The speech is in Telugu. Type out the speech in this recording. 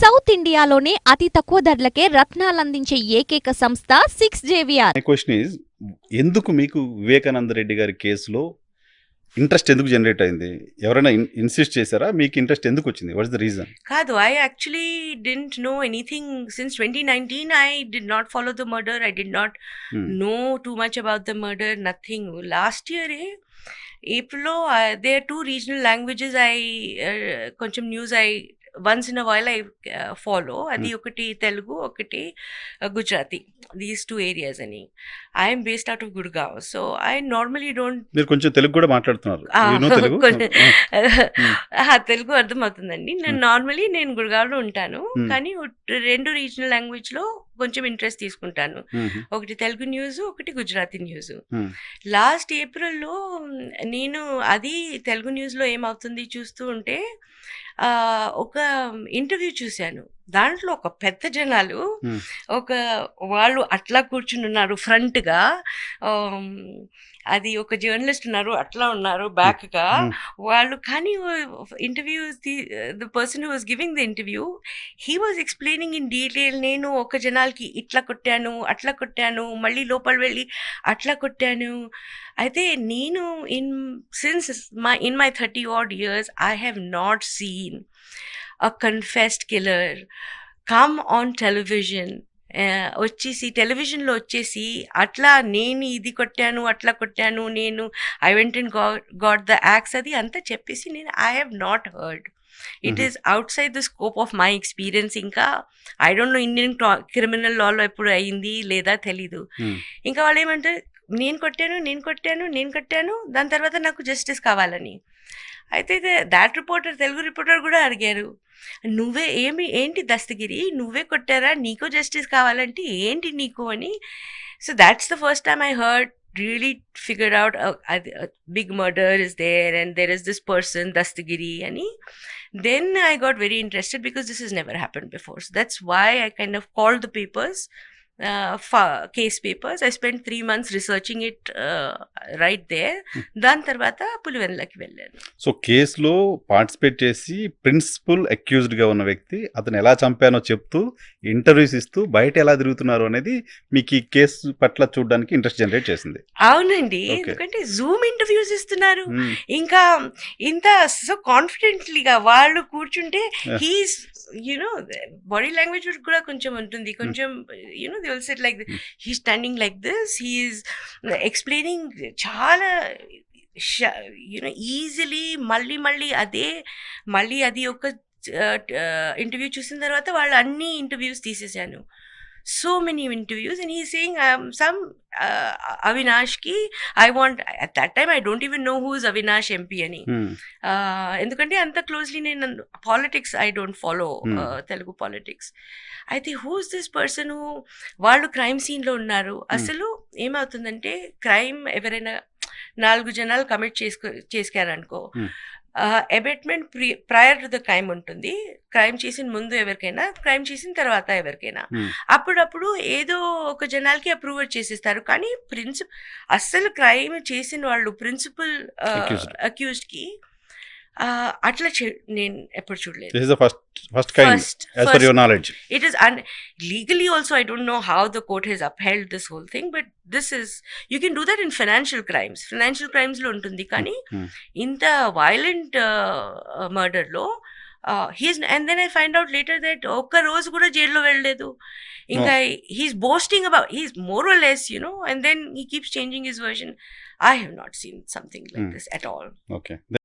సౌత్ ఇండియాలోనే అతి తక్కువ ధరలకే రత్నాలందించే ఏకైక సంస్థ 6JVR. మై క్వశ్చన్ ఈజ్, ఎందుకు మీకు వివేకానంద రెడ్డి గారి కేసులో ఇంట్రెస్ట్ ఎందుకు జనరేట్ అయింది? ఎవరైనా ఇన్సిస్ట్ చేశారా? మీకు ఇంట్రెస్ట్ ఎందుకు వచ్చింది? What is the reason? Kadu, I actually didn't know anything since 2019. I did not follow the murder. I did not know too much about the murder. Nothing. Last year, April, there are two regional languages koncham news I once in a while I follow. Adi okati Telugu, okati Gujarati. These two areas ani. I am based out of Gurgaon, so I normally don't. మీరు కొంచెం తెలుగు కూడా మాట్లాడుతున్నారు. You know Telugu? తెలుగు అర్థమవుతుందండి. నేను నార్మలీ నేను గుర్గావ్లో ఉంటాను, కానీ రెండు రీజనల్ లాంగ్వేజ్ లో కొంచెం ఇంట్రెస్ట్ తీసుకుంటాను. ఒకటి తెలుగు న్యూస్, ఒకటి గుజరాతీ న్యూస్. లాస్ట్ ఏప్రిల్లో నేను అది తెలుగు న్యూస్ లో ఏమవుతుంది చూస్తూ ఉంటే ఒక ఇంటర్వ్యూ చూశాను. దాంట్లో ఒక పెద్ద జనాలు వాళ్ళు అట్లా కూర్చుని ఉన్నారు ఫ్రంట్ గా, అది ఒక జర్నలిస్ట్ ఉన్నారు అట్లా ఉన్నారు బ్యాక్ గా వాళ్ళు. కానీ interview the person who was giving the interview, he was explaining in detail. నేను ఒక జనాలకి ఇట్లా కొట్టాను, అట్లా కొట్టాను, మళ్ళీ లోపల వెళ్ళి అట్లా కొట్టాను. అయితే నేను in my 30 odd years I have not seen a confessed killer come on television. వచ్చేసి టెలివిజన్లో వచ్చేసి అట్లా నేను ఇది కొట్టాను, అట్లా కొట్టాను, నేను I went and got the axe, అది అంతా చెప్పేసి నేను I have not heard. It is outside the scope of my experience. ఇంకా I don't know Indian criminal లాలో ఎప్పుడు అయింది లేదా తెలీదు. ఇంకా వాళ్ళు ఏమంటారు, నేను కొట్టాను, దాని తర్వాత నాకు జస్టిస్ కావాలని. అయితే దాట్ రిపోర్టర్, తెలుగు రిపోర్టర్ కూడా అడిగారు, నువ్వే ఏంటి దస్తగిరి, నువ్వే కొట్టారా, నీకు జస్టిస్ కావాలంటే ఏంటి నీకు అని. So that's the first time I heard really figured out a big murder is there and there is this person Dastagiri ani. Then I got very interested because this has never happened before. So that's why I kind of called the papers, case papers. I spent 3 months researching it right there. దాని తర్వాత పులివెందులకి వెళ్ళాను. సో కేసులో పార్టిసిపేట్ చేసి ప్రిన్సిపల్ అక్యూజ్డ్ గా ఉన్న వ్యక్తి అతను ఎలా చంపానో చెప్తూ ఇంటర్వ్యూస్ ఇస్తూ బయట ఎలా తిరుగుతున్నారు అనేది మీకు ఈ కేసు పట్ల చూడడానికి ఇంట్రెస్ట్ జనరేట్ చేసింది. అవునండి, ఎందుకంటే జూమ్ ఇంటర్వ్యూస్ ఇస్తున్నారు, ఇంకా ఇంత సో కాన్ఫిడెంట్లీగా వాళ్ళు కూర్చుంటే హీస్ బాడీ లాంగ్వేజ్ కూడా కొంచెం ఉంటుంది, కొంచెం they will sit like this. He's standing like this, he is explaining చాలా ఈజీలీ. మళ్ళీ అది ఒక ఇంటర్వ్యూ చూసిన తర్వాత వాళ్ళు అన్ని ఇంటర్వ్యూస్ తీసేసాను. So many interviews, and he's saying some Avinash ki I want. At that time I don't even know who is Avinash MP ani. Endukante anta closely nenu politics I don't follow, Telugu politics. అయితే who is this person who వాళ్ళు క్రైమ్ సీన్ లో ఉన్నారు. అసలు ఏమవుతుందంటే, క్రైమ్ ఎవరైనా 4 జనాలు కమిట్ చేసుకారనుకో, abetment prior to the crime ఉంటుంది. క్రైమ్ చేసిన ముందు ఎవరికైనా, క్రైమ్ చేసిన తర్వాత ఎవరికైనా. అప్పుడప్పుడు ఏదో ఒక జనాలకి అప్రూవ్ చేసేస్తారు, కానీ అస్సలు క్రైమ్ చేసిన వాళ్ళు ప్రిన్సిపల్ అక్యూజ్డ్ కి అట్లా నేను ఎప్పుడు చూడలేదు. As per your knowledge, it is legally also I don't know how the court has upheld this whole thing, but this is, you can do that in financial crimes lo untundi, కానీ ఇంత violent murder లో and then I find out later that ఒక్క రోజు కూడా జైల్లో వెళ్ళలేదు. ఇంకా he's boasting about, he's more or less and then he keeps changing his version. I have not seen something like this at all. Okay.